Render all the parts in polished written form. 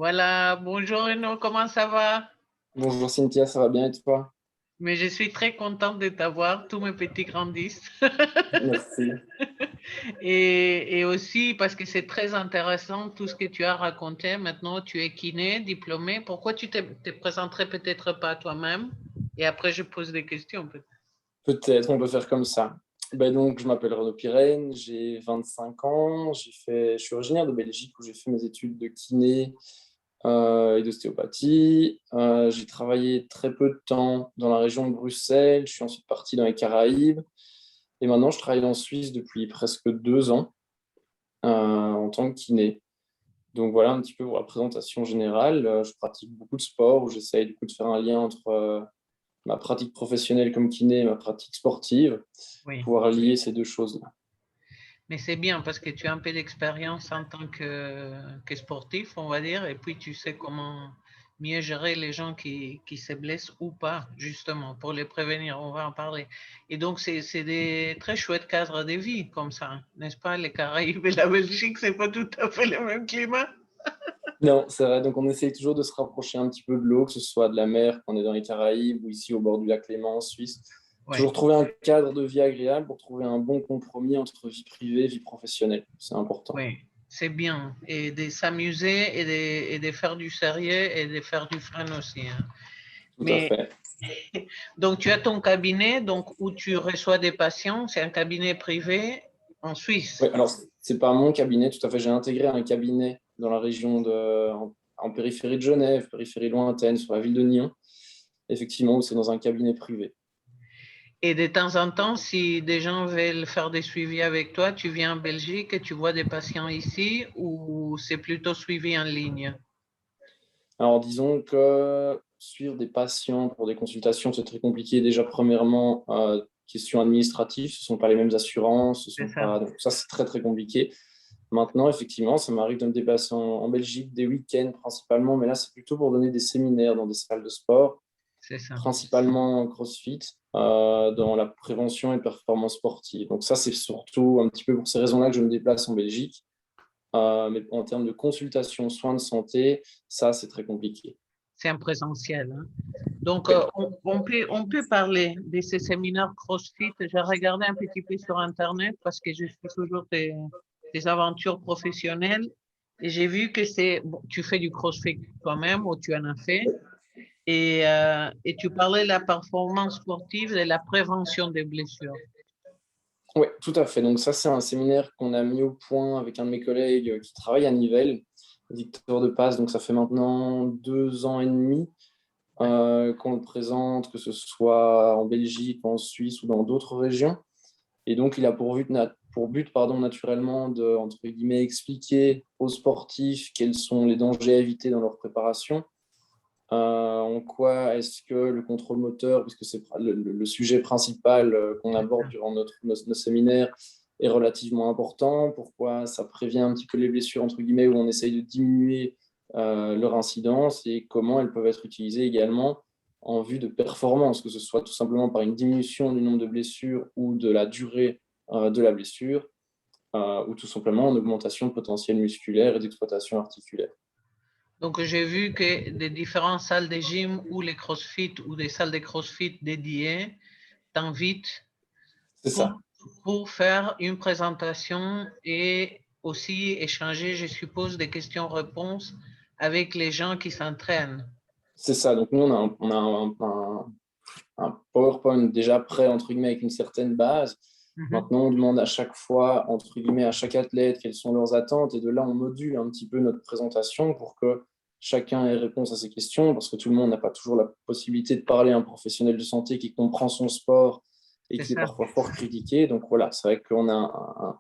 Voilà, bonjour Renaud, comment ça va? Bonjour Cynthia, ça va bien et toi? Mais je suis très contente de t'avoir, tous mes petits grandissent. Merci. Et aussi parce que c'est très intéressant tout ce que tu as raconté. Maintenant, tu es kiné, diplômé. Pourquoi tu te présenterais peut-être pas toi-même? Et après, je pose des questions peut-être. Peut-être on peut faire comme ça. Ben donc, je m'appelle Renaud Pirenne, j'ai 25 ans, je suis originaire de Belgique où j'ai fait mes études de kiné et d'ostéopathie. J'ai travaillé très peu de temps dans la région de Bruxelles, je suis ensuite parti dans les Caraïbes et maintenant je travaille en Suisse depuis presque 2 ans en tant que kiné. Donc voilà un petit peu pour la présentation générale. Je pratique beaucoup de sport où j'essaye du coup de faire un lien entre ma pratique professionnelle comme kiné et ma pratique sportive, Oui, pouvoir lier ces deux choses-là. mais c'est bien parce que tu as un peu d'expérience en tant que sportif, on va dire, et puis tu sais comment mieux gérer les gens qui se blessent ou pas, justement, pour les prévenir, on va en parler. Et donc, c'est des très chouettes cadres de vie comme ça, n'est-ce pas? Les Caraïbes et la Belgique, c'est pas tout à fait le même climat. Non, c'est vrai. Donc, on essaye toujours de se rapprocher un petit peu de l'eau, que ce soit de la mer quand on est dans les Caraïbes ou ici au bord du lac Léman en Suisse. Oui, Toujours trouver un cadre de vie agréable pour trouver un bon compromis entre vie privée et vie professionnelle. C'est important. oui, c'est bien. Et de s'amuser et de faire du sérieux et de faire du fun aussi, hein. Tout à Mais fait. donc, tu as ton cabinet donc, où tu reçois des patients, c'est un cabinet privé en Oui, Suisse. alors, c'est pas mon cabinet, tout à fait. J'ai intégré un cabinet dans la région en périphérie de Genève, périphérie lointaine, sur la ville de Nyon. Effectivement, où c'est dans un cabinet privé. Et de temps en temps, si des gens veulent faire des suivis avec toi, tu viens en Belgique et tu vois des patients ici ou c'est plutôt suivi en ligne? Alors, disons que suivre des patients pour des consultations, c'est très compliqué. Déjà, premièrement, question administrative, ce ne sont pas les mêmes assurances, ce C'est sont ça, pas... Donc, ça, c'est très, très compliqué. Maintenant, effectivement, ça m'arrive de me déplacer en Belgique des week-ends principalement, mais là, c'est plutôt pour donner des séminaires dans des salles de sport, c'est ça. principalement en CrossFit, dans la prévention et performance sportive. Donc, ça, c'est surtout un petit peu pour ces raisons-là que je me déplace en Belgique. Mais en termes de consultation, soins de santé, ça, c'est très compliqué. C'est en présentiel, hein. Donc, Oui. on peut parler de ces séminaires CrossFit. J'ai regardé un petit peu sur Internet parce que je suis toujours tes aventures professionnelles. Et j'ai vu que c'est, bon, tu fais du CrossFit toi-même ou tu en as fait. Et tu parlais de la performance sportive et de la prévention des blessures. Oui, tout à fait. Donc ça, c'est un séminaire qu'on a mis au point avec un de mes collègues qui travaille à Nivelles, Victor de Passe. Donc ça fait maintenant 2 ans et demi Ouais, qu'on le présente, que ce soit en Belgique, en Suisse ou dans d'autres régions. Et donc il a pour but naturellement de, entre guillemets, expliquer aux sportifs quels sont les dangers à éviter dans leur préparation. En quoi est-ce que le contrôle moteur, puisque c'est le sujet principal qu'on c'est ça. aborde durant nos séminaires, est relativement important, pourquoi ça prévient un petit peu les blessures, entre guillemets, où on essaye de diminuer leur incidence et comment elles peuvent être utilisées également en vue de performance, que ce soit tout simplement par une diminution du nombre de blessures ou de la durée de la blessure, ou tout simplement en augmentation de potentiel musculaire et d'exploitation articulaire. Donc, j'ai vu que des différentes salles de gym ou les CrossFit ou des salles de CrossFit dédiées t'invitent C'est pour, ça. pour faire une présentation et aussi échanger, je suppose, des questions-réponses avec les gens qui s'entraînent. C'est ça. Donc, nous, on a un PowerPoint déjà prêt, entre guillemets, avec une certaine base. Mhm. Maintenant, on demande à chaque fois, entre guillemets, à chaque athlète quelles sont leurs attentes. Et de là, on module un petit peu notre présentation pour que chacun ait réponse à ses questions, parce que tout le monde n'a pas toujours la possibilité de parler à un professionnel de santé qui comprend son sport et C'est qui est ça. parfois fort critiqué. Donc voilà, c'est vrai qu'on a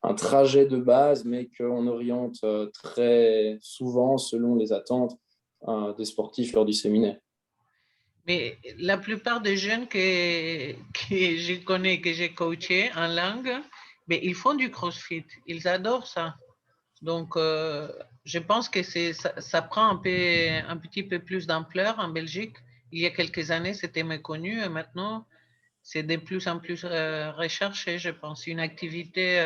un trajet de base, mais qu'on oriente très souvent selon les attentes des sportifs lors du séminaire. Mais la plupart des jeunes que je connais, que j'ai coachés en langue, mais ils font du CrossFit. Ils adorent ça. Donc, je pense que ça prend un petit peu plus d'ampleur en Belgique. Il y a quelques années, c'était méconnu et maintenant, c'est de plus en plus recherché, je pense. Une activité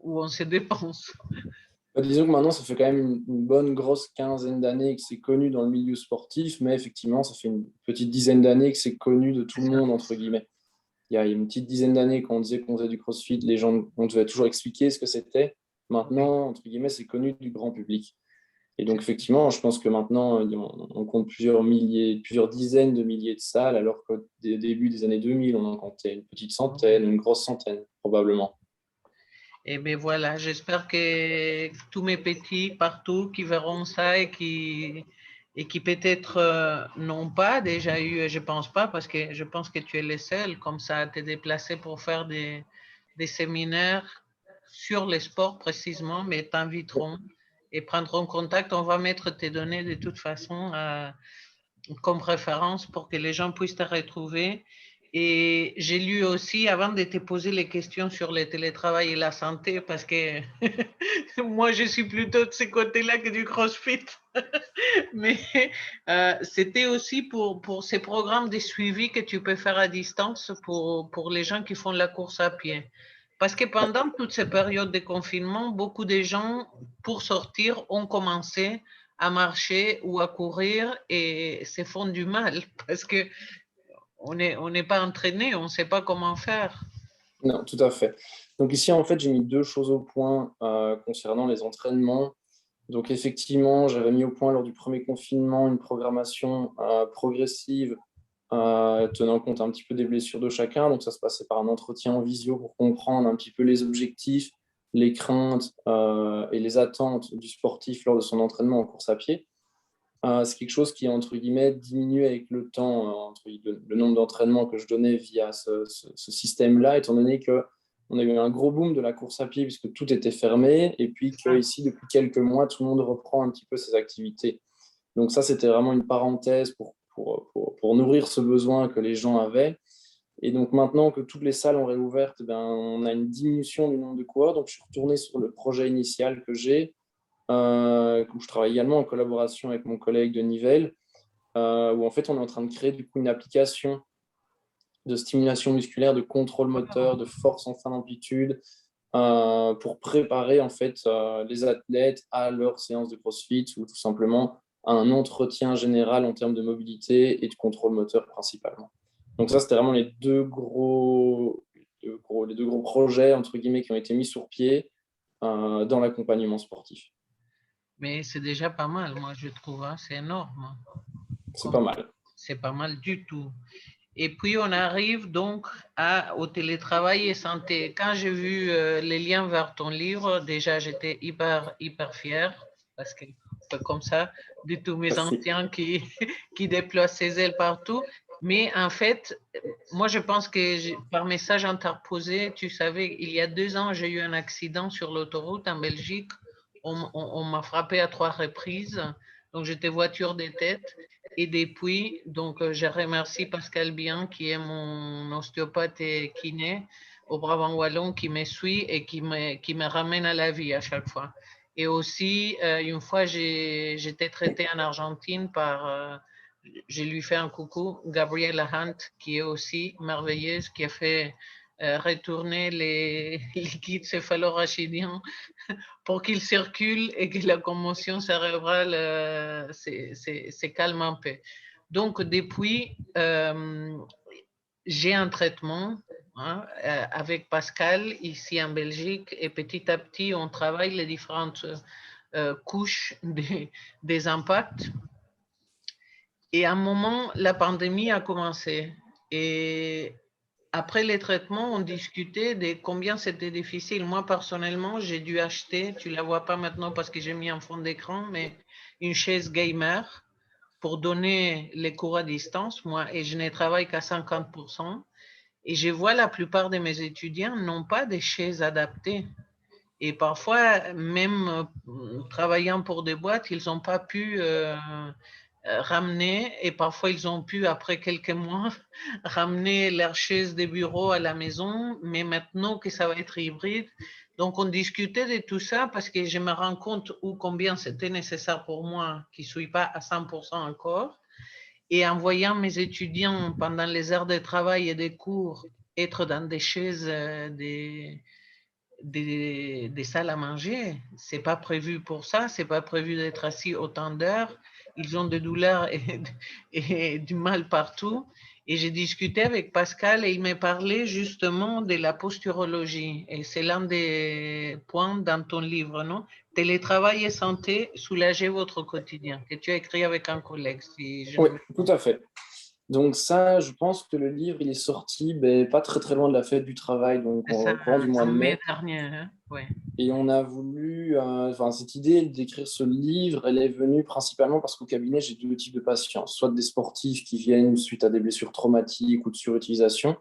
où on se dépense. Disons que maintenant, ça fait quand même une bonne grosse quinzaine d'années que c'est connu dans le milieu sportif, mais effectivement, ça fait une petite dizaine d'années que c'est connu de tout le monde, entre guillemets. Il y a une petite dizaine d'années, quand on disait qu'on faisait du CrossFit, les gens, on devait toujours expliquer ce que c'était. Oui, Maintenant, entre guillemets, c'est connu du grand public. Et donc, effectivement, je pense que maintenant, on compte plusieurs milliers, plusieurs dizaines de milliers de salles, alors qu'au début des années 2000, on en comptait une petite centaine, une grosse centaine, probablement. et bien voilà, j'espère que tous mes petits partout qui verront ça et qui peut-être n'ont pas déjà eu, je pense pas, parce que je pense que tu es le seul comme ça à te déplacer pour faire des séminaires sur les sports précisément, mais t'inviteront et prendront contact. On va mettre tes données de toute façon comme référence pour que les gens puissent te retrouver. Et j'ai lu aussi, avant de te poser les questions sur le télétravail et la santé, parce que moi, je suis plutôt de ce côté-là que du CrossFit, mais c'était aussi pour ces programmes de suivi que tu peux faire à distance pour les gens qui font la course à pied. Parce que pendant toute cette période de confinement, beaucoup de gens, pour sortir, ont commencé à marcher ou à courir et se font du mal parce que on n'est pas entraîné, on ne sait pas comment faire. Non, tout à fait. Donc ici, en fait, j'ai mis deux choses au point concernant les entraînements. Donc effectivement, j'avais mis au point lors du premier confinement une programmation progressive tenant compte un petit peu des blessures de chacun. Donc ça se passait par un entretien en visio pour comprendre un petit peu les objectifs, les craintes et les attentes du sportif lors de son entraînement en course à pied. C'est quelque chose qui, entre guillemets, diminue avec le temps, le nombre d'entraînements que je donnais via ce système-là, étant donné qu'on a eu un gros boom de la course à pied puisque tout était fermé, et puis qu'ici, depuis quelques mois, tout le monde reprend un petit peu ses activités. Donc ça, c'était vraiment une parenthèse pour nourrir ce besoin que les gens avaient. Et donc maintenant que toutes les salles ont réouvert, ben, on a une diminution du nombre de coureurs. Donc je suis retourné sur le projet initial que j'ai, où je travaille également en collaboration avec mon collègue de Nivelles, où en fait on est en train de créer du coup une application de stimulation musculaire, de contrôle moteur, de force en fin d'amplitude, pour préparer en fait les athlètes à leur séance de CrossFit ou tout simplement à un entretien général en termes de mobilité et de contrôle moteur principalement. Donc ça, c'était vraiment les deux gros projets entre guillemets qui ont été mis sur pied dans l'accompagnement sportif. Mais c'est déjà pas mal, moi je trouve, hein, c'est énorme. C'est pas Comme mal. c'est pas mal du tout. Et puis on arrive donc au télétravail et santé. Quand j'ai vu les liens vers ton livre, déjà j'étais hyper fière parce que c'est comme ça de tous mes Merci. anciens qui déploient ses ailes partout. Mais en fait, moi je pense que par message interposé, tu savais, il y a 2 ans, j'ai eu un accident sur l'autoroute en Belgique. On m'a frappé à 3 reprises. Donc j'étais voiture de tête. Et depuis, donc, je remercie Pascal Bian, qui est mon ostéopathe et kiné au Brabant Wallon, qui me suit et qui me ramène à la vie à chaque fois. Et aussi, une fois, j'étais traitée en Argentine par, je lui fais un coucou, Gabriela Hunt, qui est aussi merveilleuse, qui a fait retourner les liquides céphalo-rachidiens pour qu'il circule et que la commotion cérébrale se calme un peu. Donc, depuis, j'ai un traitement hein, avec Pascal ici en Belgique et petit à petit, on travaille les différentes couches des impacts. Et à un moment, la pandémie a commencé. Et après les traitements, on discutait de combien c'était difficile. Moi, personnellement, j'ai dû acheter, tu ne la vois pas maintenant parce que j'ai mis un fond d'écran, mais une chaise gamer pour donner les cours à distance, moi, et je ne travaille qu'à 50%. Et je vois la plupart de mes étudiants n'ont pas de chaises adaptées. Et parfois, même travaillant pour des boîtes, ils n'ont pas pu ramener, et parfois ils ont pu, après quelques mois, ramener leurs chaises de bureau à la maison, mais maintenant que ça va être hybride, donc on discutait de tout ça parce que je me rends compte où combien c'était nécessaire pour moi, qui ne suis pas à 100% encore, et en voyant mes étudiants pendant les heures de travail et des cours être dans des chaises, des salles à manger. C'est pas prévu pour ça, c'est pas prévu d'être assis autant d'heures. Ils ont des douleurs et du mal partout. Et j'ai discuté avec Pascal et il m'a parlé justement de la posturologie. Et c'est l'un des points dans ton livre, non? Télétravail et santé, soulager votre quotidien, que tu as écrit avec un collègue, si je ne Oui, me tout trompe. à fait. Donc ça, je pense que le livre, il est sorti pas très très loin de la fête du travail, donc C'est ça, au courant du mois en de mai mai. dernier, hein? Oui, Et on a voulu, cette idée d'écrire ce livre, elle est venue principalement parce qu'au cabinet, j'ai deux types de patients, soit des sportifs qui viennent suite à des blessures traumatiques ou de surutilisation,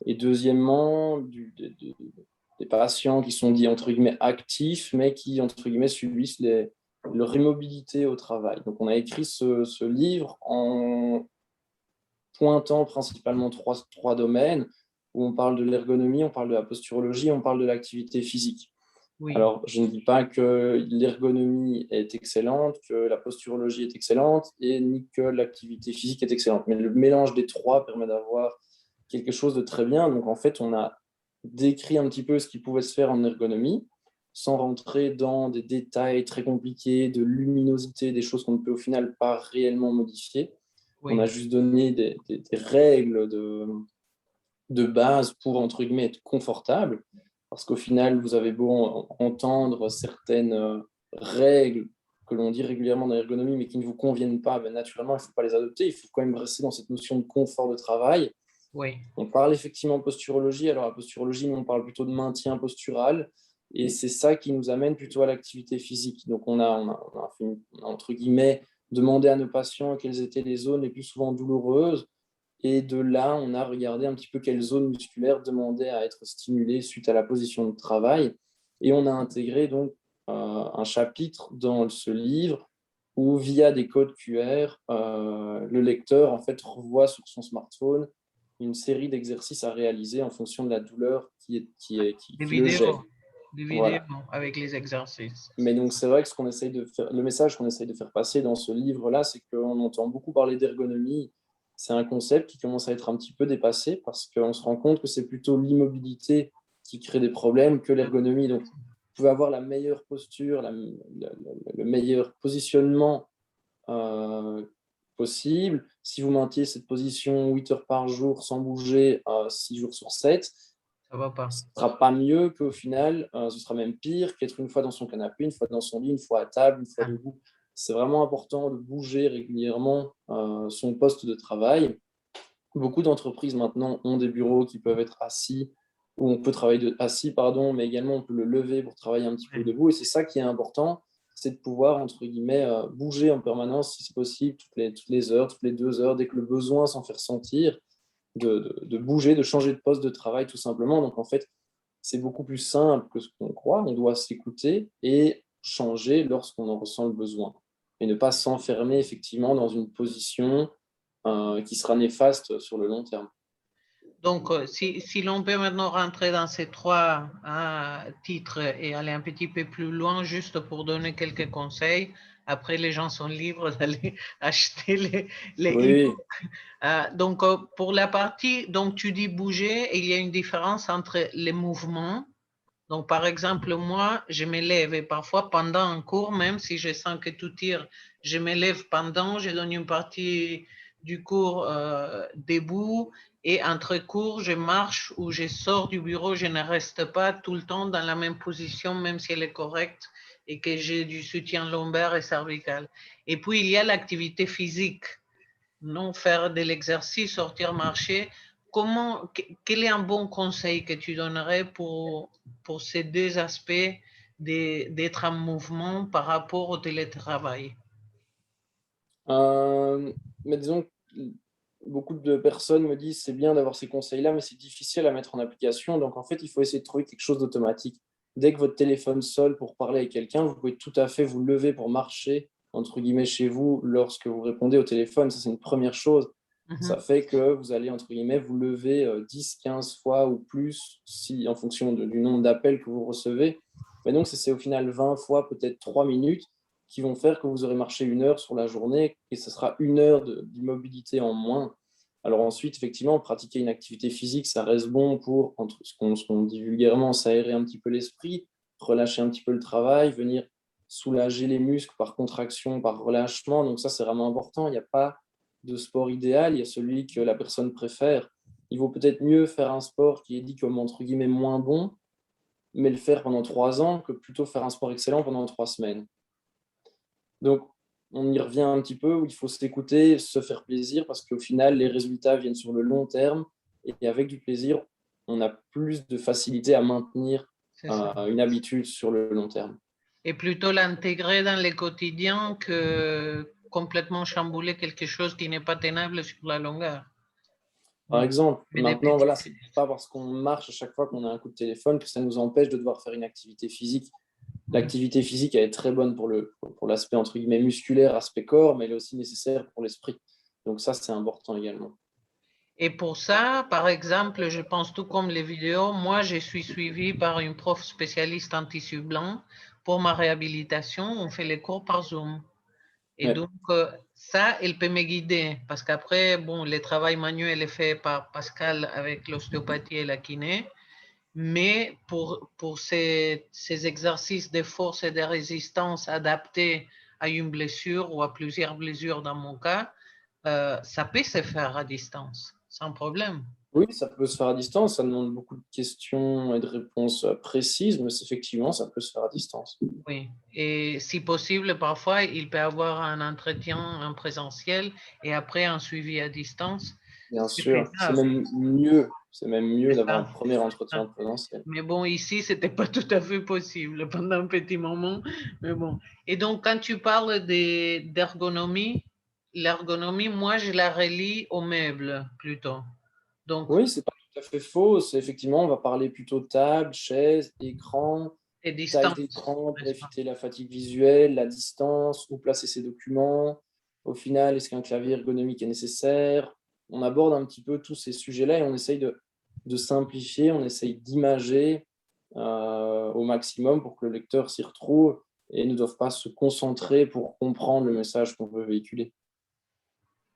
et deuxièmement, des patients qui sont dits entre guillemets actifs, mais qui entre guillemets subissent leur immobilité au travail. Donc on a écrit ce livre en pointant principalement trois domaines où on parle de l'ergonomie, on parle de la posturologie, on parle de l'activité physique. oui, Alors, je ne dis pas que l'ergonomie est excellente, que la posturologie est excellente, et ni que l'activité physique est excellente. Mais le mélange des trois permet d'avoir quelque chose de très bien. Donc, en fait, on a décrit un petit peu ce qui pouvait se faire en ergonomie, sans rentrer dans des détails très compliqués, de luminosité, des choses qu'on ne peut au final pas réellement modifier. On a oui. juste donné des règles de base pour, entre guillemets, être confortable. Parce qu'au final, vous avez beau entendre certaines règles que l'on dit régulièrement dans l'ergonomie, mais qui ne vous conviennent pas, ben, naturellement, il ne faut pas les adopter. Il faut quand même rester dans cette notion de confort de travail. Oui, On parle effectivement de posturologie. Alors, la posturologie, nous, on parle plutôt de maintien postural. Et c'est ça qui nous amène plutôt à l'activité physique. Donc, on a fait entre guillemets, demandé à nos patients quelles étaient les zones les plus souvent douloureuses. Et de là, on a regardé un petit peu quelles zones musculaires demandaient à être stimulées suite à la position de travail. Et on a intégré donc un chapitre dans ce livre où, via des codes QR, le lecteur en fait revoit sur son smartphone une série d'exercices à réaliser en fonction de la douleur des qui le gêne. vidéos, des vidéos Voilà. avec les exercices. Mais donc, c'est vrai que ce qu'on essaye de faire, le message qu'on essaye de faire passer dans ce livre-là, c'est qu'on entend beaucoup parler d'ergonomie. C'est un concept qui commence à être un petit peu dépassé parce qu'on se rend compte que c'est plutôt l'immobilité qui crée des problèmes que l'ergonomie. Donc, vous pouvez avoir la meilleure posture, le meilleur positionnement possible. Si vous maintenez cette position 8 heures par jour sans bouger 6 jours sur 7, Ça va pas. ce ne sera pas mieux qu'au final, ce sera même pire qu'être une fois dans son canapé, une fois dans son lit, une fois à table, une fois Ah, debout. C'est vraiment important de bouger régulièrement son poste de travail. Beaucoup d'entreprises maintenant ont des bureaux qui peuvent être assis, où on peut travailler assis, pardon, mais également on peut le lever pour travailler un petit peu ouais. debout. Et c'est ça qui est important, c'est de pouvoir, entre guillemets, bouger en permanence si c'est possible, toutes les heures, toutes les 2 heures, dès que le besoin s'en fait ressentir, de bouger, de changer de poste de travail tout simplement. Donc en fait, c'est beaucoup plus simple que ce qu'on croit. On doit s'écouter et changer lorsqu'on en ressent le besoin. Et ne pas s'enfermer effectivement dans une position qui sera néfaste sur le long terme. Donc, si l'on peut maintenant rentrer dans ces trois titres et aller un petit peu plus loin, juste pour donner quelques conseils, après les gens sont libres d'aller acheter les Oui, e-books. Donc, pour la partie, donc tu dis bouger, il y a une différence entre les mouvements. Donc, par exemple, moi, je me lève et parfois pendant un cours, même si je sens que tout tire, je me lève pendant, je donne une partie du cours debout et entre cours, je marche ou je sors du bureau, je ne reste pas tout le temps dans la même position, même si elle est correcte et que j'ai du soutien lombaire et cervical. Et puis, il y a l'activité physique, non faire de l'exercice, sortir marcher. Quel est un bon conseil que tu donnerais pour ces deux aspects d'être en mouvement par rapport au télétravail? euh, mais disons que beaucoup de personnes me disent c'est bien d'avoir ces conseils-là, mais c'est difficile à mettre en application. Donc en fait, il faut essayer de trouver quelque chose d'automatique. Dès que votre téléphone sonne pour parler avec quelqu'un, vous pouvez tout à fait vous lever pour marcher, entre guillemets, chez vous lorsque vous répondez au téléphone. Ça, c'est une première chose. Ça Mhm. fait que vous allez, entre guillemets, vous lever 10, 15 fois ou plus, si, en fonction du nombre d'appels que vous recevez. Mais donc, c'est au final 20 fois, peut-être 3 minutes, qui vont faire que vous aurez marché 1 heure sur la journée et ce sera 1 heure d'immobilité en moins. Alors ensuite, effectivement, pratiquer une activité physique, ça reste bon pour, ce qu'on dit vulgairement, s'aérer un petit peu l'esprit, relâcher un petit peu le travail, venir soulager les muscles par contraction, par relâchement. Donc ça, c'est vraiment important. Il n'y a pas de sport idéal, il y a celui que la personne préfère. Il vaut peut-être mieux faire un sport qui est dit comme entre guillemets moins bon, mais le faire pendant 3 ans que plutôt faire un sport excellent pendant 3 semaines. Donc, on y revient un petit peu où il faut s'écouter, se faire plaisir parce qu'au final, les résultats viennent sur le long terme et avec du plaisir, on a plus de facilité à maintenir C'est ça. une habitude sur le long terme. Et plutôt l'intégrer dans le quotidien que complètement chambouler quelque chose qui n'est pas tenable sur la longueur. Par Donc, exemple, mais des maintenant, petits- voilà, c'est pas parce qu'on marche à chaque fois qu'on a un coup de téléphone que ça nous empêche de devoir faire une activité physique. L'activité physique, elle est très bonne pour l'aspect, entre guillemets, musculaire, aspect corps, mais elle est aussi nécessaire pour l'esprit. Donc ça, c'est important également. Et pour ça, par exemple, je pense tout comme les vidéos, moi, je suis suivi par une prof spécialiste en tissu blanc pour ma réhabilitation. On fait les cours par Zoom. Et Ouais. donc, ça, elle peut me guider parce qu'après, bon, le travail manuel est fait par Pascal avec l'ostéopathie et la kiné. Mais pour ces exercices de force et de résistance adaptés à une blessure ou à plusieurs blessures dans mon cas, ça peut se faire à distance, sans problème. Oui, ça peut se faire à distance. Ça demande beaucoup de questions et de réponses précises, mais effectivement, ça peut se faire à distance. Oui. Et si possible, parfois, il peut y avoir un entretien en présentiel et après un suivi à distance. Bien C'est sûr, c'est faisable. même mieux. C'est même mieux C'est d'avoir un ça. premier entretien en présentiel. Mais bon, ici, c'était pas tout à fait possible pendant un petit moment. Mais bon. Et donc, quand tu parles d'ergonomie, l'ergonomie, moi, je la relie aux meubles plutôt. Donc, Oui, c'est pas tout à fait faux. C'est effectivement, on va parler plutôt table, chaise, écran, et taille distance, d'écran pour n'est-ce pas? éviter la fatigue visuelle, la distance, où placer ses documents. Au final, est-ce qu'un clavier ergonomique est nécessaire? On aborde un petit peu tous ces sujets-là et on essaye de simplifier, on essaye d'imager au maximum pour que le lecteur s'y retrouve et ne doive pas se concentrer pour comprendre le message qu'on veut véhiculer.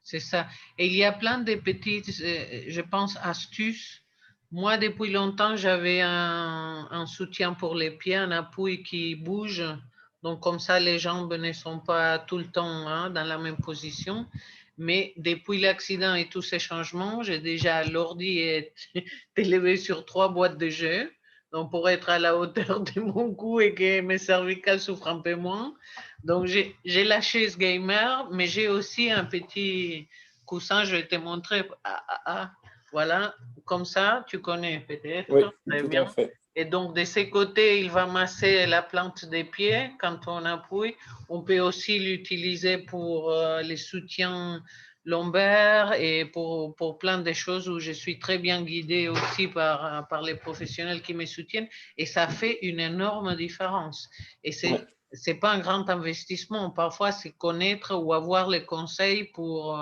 C'est ça. Et il y a plein de petites, je pense, astuces. Moi, depuis longtemps, j'avais un soutien pour les pieds, un appui qui bouge. Donc, comme ça, les jambes ne sont pas tout le temps hein, dans la même position. Mais depuis l'accident et tous ces changements, j'ai déjà l'ordi est élevé sur 3 boîtes de jeux. Donc, pour être à la hauteur de mon cou et que mes cervicales souffrent un peu moins. Donc, j'ai la chaise gamer, mais j'ai aussi un petit coussin, je vais te montrer. Voilà, comme ça, tu connais Oui, peut-être. Très tout bien. à fait. Et donc, de ces côtés, il va masser la plante des pieds quand on appuie. On peut aussi l'utiliser pour les soutiens lombaires et pour plein de choses où je suis très bien guidée aussi par les professionnels qui me soutiennent. Et ça fait une énorme différence. Et Ouais. c'est pas un grand investissement. Parfois, c'est connaître ou avoir les conseils pour,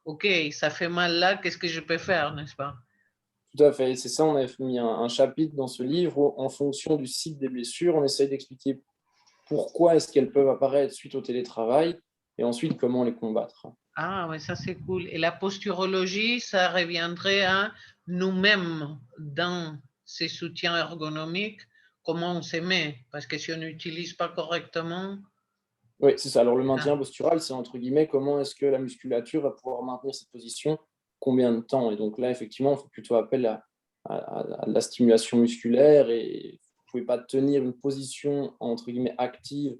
OK, ça fait mal là, qu'est-ce que je peux faire, n'est-ce pas? Tout à fait. C'est ça, on avait mis un chapitre dans ce livre où, en fonction du site des blessures, on essaye d'expliquer pourquoi est-ce qu'elles peuvent apparaître suite au télétravail et ensuite comment les combattre. Ah, mais ça c'est cool. Et la posturologie, ça reviendrait à nous-mêmes dans ces soutiens ergonomiques, comment on se met. Parce que si on n'utilise pas correctement, Oui, c'est ça. Alors le ah, maintien postural, c'est entre guillemets comment est-ce que la musculature va pouvoir maintenir cette position, combien de temps. Et donc là, effectivement, on fait plutôt appel à de la stimulation musculaire et vous ne pouvez pas tenir une position entre guillemets active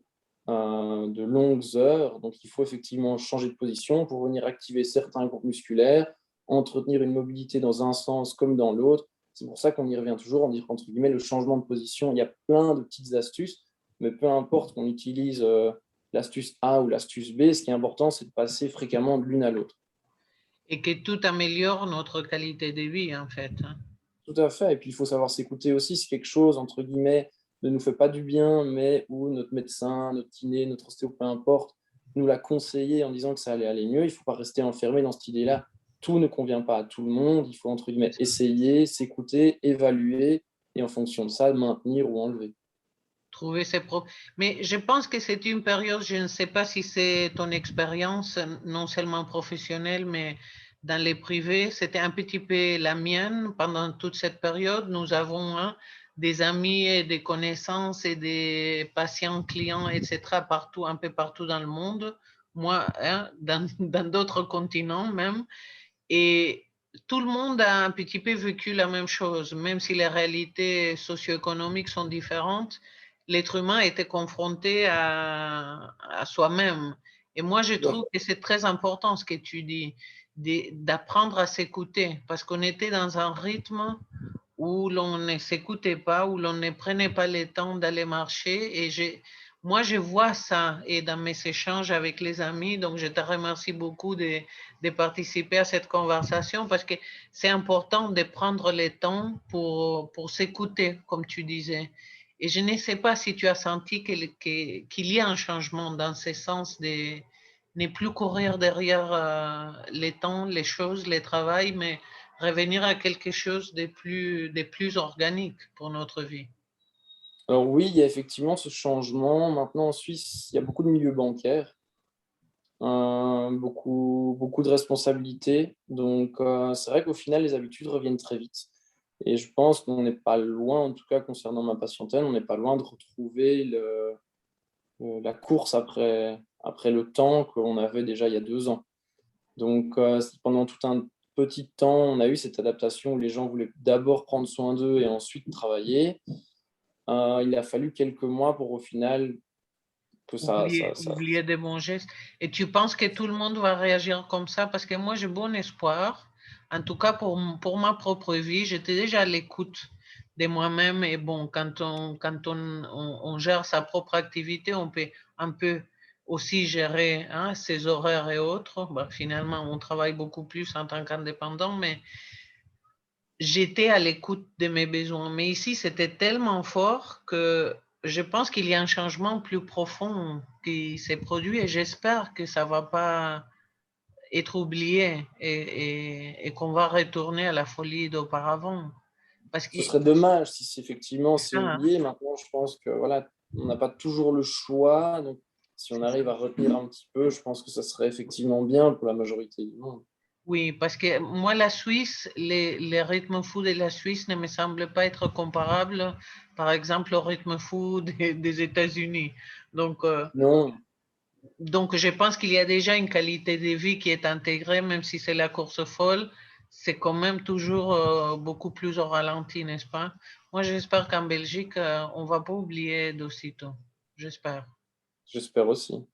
de longues heures. Donc il faut effectivement changer de position pour venir activer certains groupes musculaires, entretenir une mobilité dans un sens comme dans l'autre. C'est pour ça qu'on y revient toujours, on dit entre guillemets le changement de position. Il y a plein de petites astuces, mais peu importe qu'on utilise l'astuce A ou l'astuce B, ce qui est important, c'est de passer fréquemment de l'une à l'autre. et que tout améliore notre qualité de vie, en fait, hein. Tout à fait. Et puis, il faut savoir s'écouter aussi. Si quelque chose, entre guillemets, ne nous fait pas du bien, mais où notre médecin, notre kiné, notre ostéo, peu importe, nous l'a conseillé en disant que ça allait aller mieux, il ne faut pas rester enfermé dans cette idée-là. Tout ne convient pas à tout le monde. Il faut, entre guillemets, essayer, s'écouter, évaluer, et en fonction de ça, maintenir ou enlever. Trouver ses propres. Mais je pense que c'est une période, je ne sais pas si c'est ton expérience, non seulement professionnelle, mais dans les privés, c'était un petit peu la mienne pendant toute cette période. Nous avons des amis et des connaissances et des patients, clients, etc. partout, un peu partout dans le monde. Moi, dans d'autres continents même. Et tout le monde a un petit peu vécu la même chose, même si les réalités socio-économiques sont différentes. L'être humain était confronté à soi-même. Et moi, je trouve que c'est très important ce que tu dis, d'apprendre à s'écouter, parce qu'on était dans un rythme où l'on ne s'écoutait pas, où l'on ne prenait pas le temps d'aller marcher. Et moi, je vois ça et dans mes échanges avec les amis. Donc, je te remercie beaucoup de participer à cette conversation parce que c'est important de prendre le temps pour s'écouter, comme tu disais. Et je ne sais pas si tu as senti qu'il y a un changement dans ce sens de ne plus courir derrière les temps, les choses, les travails, mais revenir à quelque chose de plus organique pour notre vie. Alors oui, il y a effectivement ce changement. Maintenant, en Suisse, il y a beaucoup de milieux bancaires, beaucoup de responsabilités. Donc, c'est vrai qu'au final, les habitudes reviennent très vite. Et je pense qu'on n'est pas loin, en tout cas concernant ma patientèle, on n'est pas loin de retrouver la course après le temps qu'on avait déjà il y a 2 ans. Donc, pendant tout un petit temps, on a eu cette adaptation où les gens voulaient d'abord prendre soin d'eux et ensuite travailler. Il a fallu quelques mois pour au final que Oublier des bons gestes. Et tu penses que tout le monde va réagir comme ça? Parce que moi, j'ai bon espoir. En tout cas, pour ma propre vie, j'étais déjà à l'écoute de moi-même. Et bon, quand on gère sa propre activité, on peut un peu aussi gérer ses horaires et autres. Bah, finalement, on travaille beaucoup plus en tant qu'indépendant, mais j'étais à l'écoute de mes besoins. Mais ici, c'était tellement fort que je pense qu'il y a un changement plus profond qui s'est produit et j'espère que ça ne va pas être oublié et qu'on va retourner à la folie d'auparavant. Parce que ce serait dommage si effectivement c'est c'est ça, hein, oublié. Maintenant, je pense que voilà, on n'a pas toujours le choix. Donc, si on c'est ça. arrive à retenir un petit peu, je pense que ça serait effectivement bien pour la majorité du monde. Oui, parce que moi, la Suisse, les rythmes fous de la Suisse ne me semblent pas être comparables, par exemple, au rythme fou des États-Unis. Donc, Non, Donc, je pense qu'il y a déjà une qualité de vie qui est intégrée, même si c'est la course folle, c'est quand même toujours beaucoup plus au ralenti, n'est-ce pas? Moi, j'espère qu'en Belgique, on ne va pas oublier d'aussitôt. J'espère. j'espère aussi.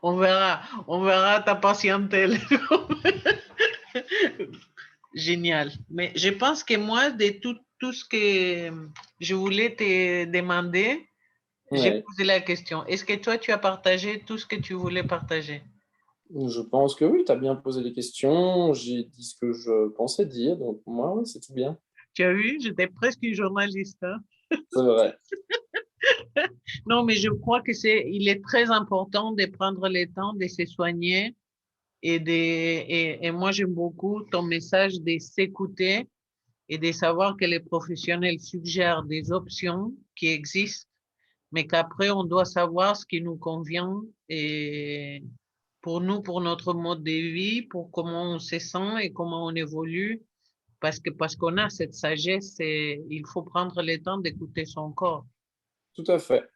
On verra ta patientèle. Génial. Mais je pense que moi, de tout ce que je voulais te demander, j'ai Ouais. posé la question. Est-ce que toi, tu as partagé tout ce que tu voulais partager? Je pense que oui, tu as bien posé les questions, j'ai dit ce que je pensais dire, donc moi, oui, c'est tout bien. Tu as vu, j'étais presque une journaliste, hein. C'est vrai. Non, mais je crois que il est très important de prendre le temps de se soigner et moi j'aime beaucoup ton message de s'écouter et de savoir que les professionnels suggèrent des options qui existent, mais qu'après on doit savoir ce qui nous convient et pour nous, pour notre mode de vie, pour comment on se sent et comment on évolue, parce qu'on a cette sagesse et il faut prendre le temps d'écouter son corps. Tout à fait.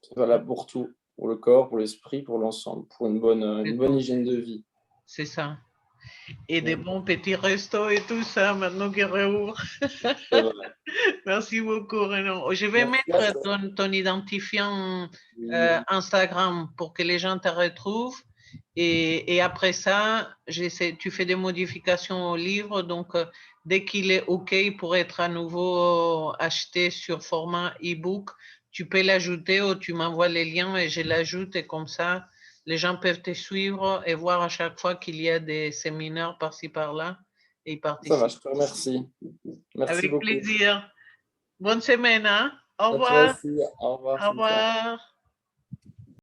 C'est valable pour tout, pour le corps, pour l'esprit, pour l'ensemble, pour une C'est bonne tout. hygiène de vie. C'est ça. Et des Mm. bons petits restos et tout ça, maintenant qu'ils réouvrent. C'est vrai. Merci beaucoup, Renaud. Je vais Merci à mettre toi. ton identifiant Oui, Instagram pour que les gens te retrouvent. Et après ça, tu fais des modifications au livre. Donc, dès qu'il est OK pour être à nouveau acheté sur format e-book, tu peux l'ajouter ou tu m'envoies les liens et je l'ajoute. Et comme ça, les gens peuvent te suivre et voir à chaque fois qu'il y a des séminaires par-ci, par-là et ils ça va, participent. je te remercie. Merci Avec beaucoup. plaisir. Bonne semaine, hein? Au À toi revoir. aussi. Au revoir, Au Cynthia. revoir.